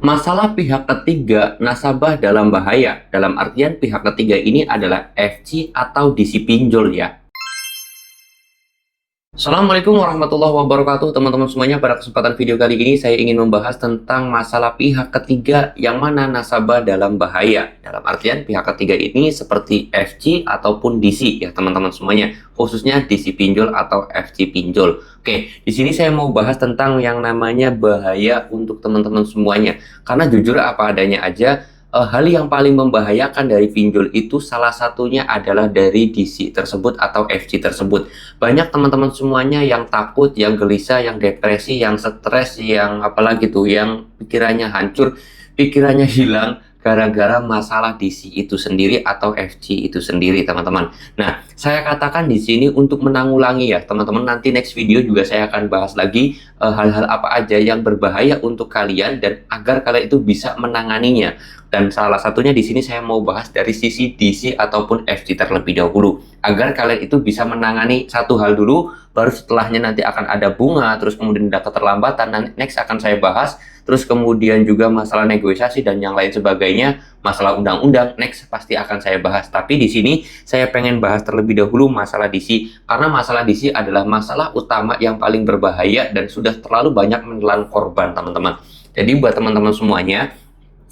Masalah pihak ketiga nasabah dalam bahaya. Dalam artian pihak ketiga ini adalah FC atau DC pinjol ya. Assalamualaikum warahmatullahi wabarakatuh teman-teman semuanya. Pada kesempatan video kali ini saya ingin membahas tentang masalah pihak ketiga yang mana nasabah dalam bahaya. Dalam artian pihak ketiga ini seperti FC ataupun DC ya teman-teman semuanya, khususnya DC pinjol atau FC pinjol. Oke, di sini saya mau bahas tentang yang namanya bahaya untuk teman-teman semuanya. Karena jujur apa adanya aja, hal yang paling membahayakan dari pinjol itu salah satunya adalah dari DC tersebut atau FC tersebut. Banyak teman-teman semuanya yang takut, yang gelisah, yang depresi, yang stres, yang apalagi tuh, yang pikirannya hancur, pikirannya hilang gara-gara masalah DC itu sendiri atau FC itu sendiri, teman-teman. Nah, saya katakan di sini untuk menanggulangi ya, teman-teman. Nanti next video juga saya akan bahas lagi hal-hal apa aja yang berbahaya untuk kalian dan agar kalian itu bisa menanganinya. Dan salah satunya di sini saya mau bahas dari sisi DC ataupun FC terlebih dahulu, agar kalian itu bisa menangani satu hal dulu, baru setelahnya nanti akan ada bunga, terus kemudian ada keterlambatan, dan next akan saya bahas, terus kemudian juga masalah negosiasi dan yang lain sebagainya, masalah undang-undang, next pasti akan saya bahas. Tapi di sini saya pengen bahas terlebih dahulu masalah DC, karena masalah DC adalah masalah utama yang paling berbahaya dan sudah terlalu banyak menelan korban, teman-teman. Jadi buat teman-teman semuanya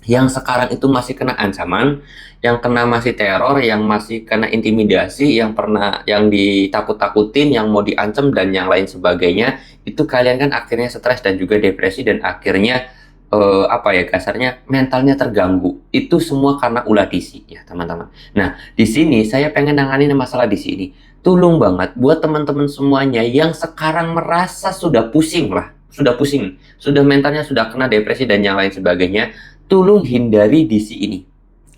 yang sekarang itu masih kena ancaman, yang kena masih teror, yang masih kena intimidasi, yang ditakut-takutin, yang mau diancam dan yang lain sebagainya, itu kalian kan akhirnya stres dan juga depresi dan akhirnya kasarnya mentalnya terganggu. Itu semua karena ulah DC ya, teman-teman. Nah, di sini saya pengen nanganin masalah di sini. Tolong banget buat teman-teman semuanya yang sekarang merasa sudah pusing lah, sudah mentalnya sudah kena depresi dan yang lain sebagainya. Tolong hindari DC ini.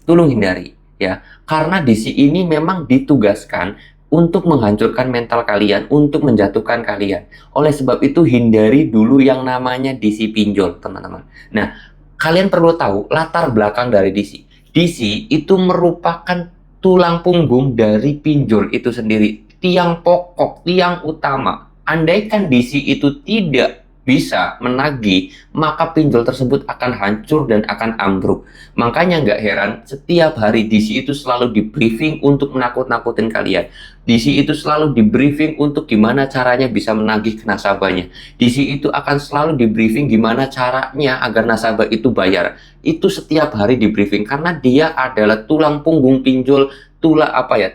Tolong hindari ya. Karena DC ini memang ditugaskan untuk menghancurkan mental kalian, untuk menjatuhkan kalian. Oleh sebab itu hindari dulu yang namanya DC pinjol, teman-teman. Nah, kalian perlu tahu latar belakang dari DC. DC itu merupakan tulang punggung dari pinjol itu sendiri. Tiang pokok, tiang utama. Andaikan DC itu tidak bisa menagih, maka pinjol tersebut akan hancur dan akan ambruk. Makanya nggak heran setiap hari DC itu selalu di briefing untuk menakut-nakutin kalian. DC itu selalu di briefing untuk gimana caranya bisa menagih ke nasabahnya. DC itu akan selalu di briefing gimana caranya agar nasabah itu bayar. Itu setiap hari di briefing karena dia adalah tulang punggung pinjol,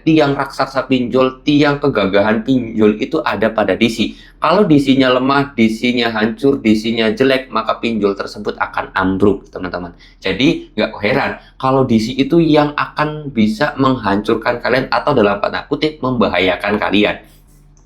tiang raksasa pinjol, tiang kegagahan pinjol itu ada pada DC. Kalau DC-nya lemah, DC-nya hancur, DC-nya jelek, maka pinjol tersebut akan ambruk, teman-teman. Jadi nggak heran kalau DC itu yang akan bisa menghancurkan kalian atau dalam tanda kutip membahayakan kalian.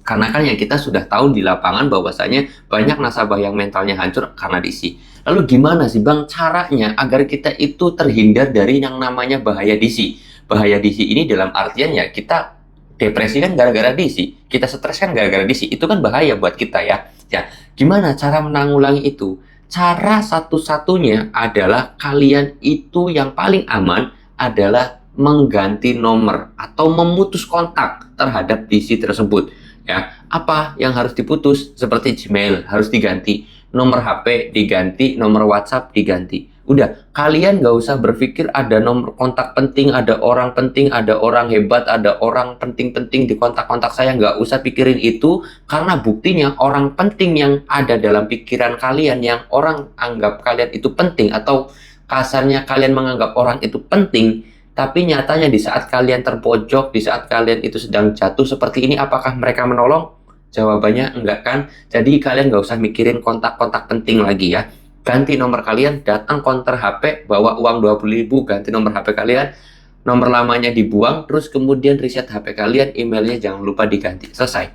Karena kan yang kita sudah tahu di lapangan bahwasanya banyak nasabah yang mentalnya hancur karena DC. Lalu gimana sih Bang caranya agar kita itu terhindar dari yang namanya bahaya DC? Bahaya DC ini dalam artian ya kita depresi kan gara-gara DC, kita stres kan gara-gara DC, itu kan bahaya buat kita ya. Ya, gimana cara menanggulangi itu? Cara satu-satunya adalah kalian itu yang paling aman adalah mengganti nomor atau memutus kontak terhadap DC tersebut. Ya, apa yang harus diputus? Seperti Gmail harus diganti, nomor HP diganti, nomor WhatsApp diganti. Udah, kalian gak usah berpikir ada nomor kontak penting, ada orang penting, ada orang hebat, ada orang penting-penting di kontak-kontak saya. Gak usah pikirin itu, karena buktinya orang penting yang ada dalam pikiran kalian, yang orang anggap kalian itu penting, atau kasarnya kalian menganggap orang itu penting, tapi nyatanya di saat kalian terpojok, di saat kalian itu sedang jatuh seperti ini, apakah mereka menolong? Jawabannya enggak kan? Jadi kalian gak usah mikirin kontak-kontak penting lagi ya. Ganti nomor kalian, datang counter HP, bawa uang 20.000, ganti nomor HP kalian, nomor lamanya dibuang, terus kemudian reset HP kalian, emailnya jangan lupa diganti. Selesai.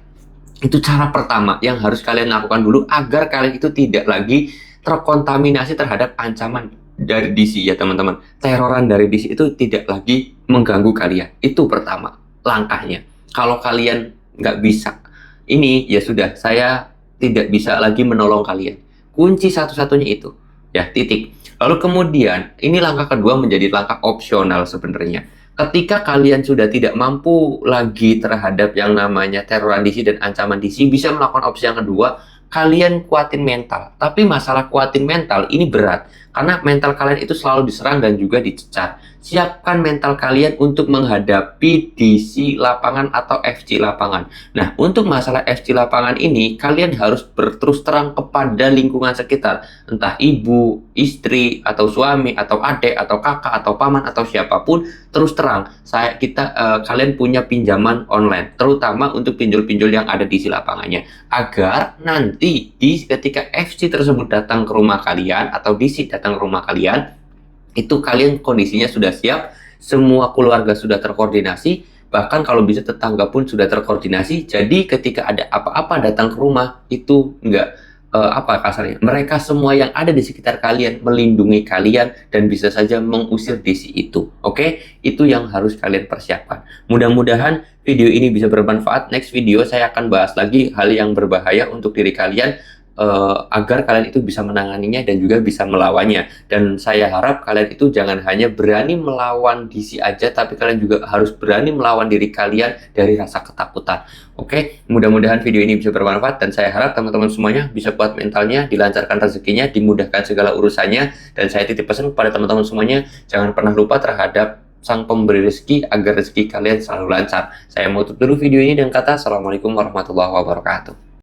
Itu cara pertama yang harus kalian lakukan dulu agar kalian itu tidak lagi terkontaminasi terhadap ancaman dari DC ya teman-teman. Teroran dari DC itu tidak lagi mengganggu kalian. Itu pertama langkahnya. Kalau kalian nggak bisa, ini ya sudah, saya tidak bisa lagi menolong kalian. Kunci satu-satunya itu ya, titik. Lalu kemudian ini langkah kedua menjadi langkah opsional sebenarnya. Ketika kalian sudah tidak mampu lagi terhadap yang namanya teroran DC dan ancaman DC, bisa melakukan opsi yang kedua, kalian kuatin mental. Tapi masalah kuatin mental ini berat Karena mental kalian itu selalu diserang dan juga dicecar. Siapkan mental kalian untuk menghadapi DC lapangan atau FC lapangan. Nah, untuk masalah FC lapangan ini, kalian harus berterus terang kepada lingkungan sekitar. Entah ibu, istri, atau suami, atau adik, atau kakak, atau paman, atau siapapun. Terus terang, kalian punya pinjaman online. Terutama untuk pinjol-pinjol yang ada di lapangannya. Agar nanti ketika FC tersebut datang ke rumah kalian, atau DC datang ke rumah kalian, itu kalian kondisinya sudah siap, semua keluarga sudah terkoordinasi, bahkan kalau bisa tetangga pun sudah terkoordinasi. Jadi ketika ada apa-apa datang ke rumah, itu enggak apa kasarnya, mereka semua yang ada di sekitar kalian melindungi kalian dan bisa saja mengusir DC itu. Oke, itu yang harus kalian persiapkan. Mudah-mudahan video ini bisa bermanfaat. Next video saya akan bahas lagi hal yang berbahaya untuk diri kalian, agar kalian itu bisa menanganinya dan juga bisa melawannya. Dan saya harap kalian itu jangan hanya berani melawan DC aja, tapi kalian juga harus berani melawan diri kalian dari rasa ketakutan. Oke, mudah-mudahan video ini bisa bermanfaat, dan saya harap teman-teman semuanya bisa kuat mentalnya, dilancarkan rezekinya, dimudahkan segala urusannya. Dan saya titip pesan kepada teman-teman semuanya, jangan pernah lupa terhadap Sang Pemberi Rezeki agar rezeki kalian selalu lancar. Saya mau tutup dulu video ini dengan kata Assalamualaikum warahmatullahi wabarakatuh.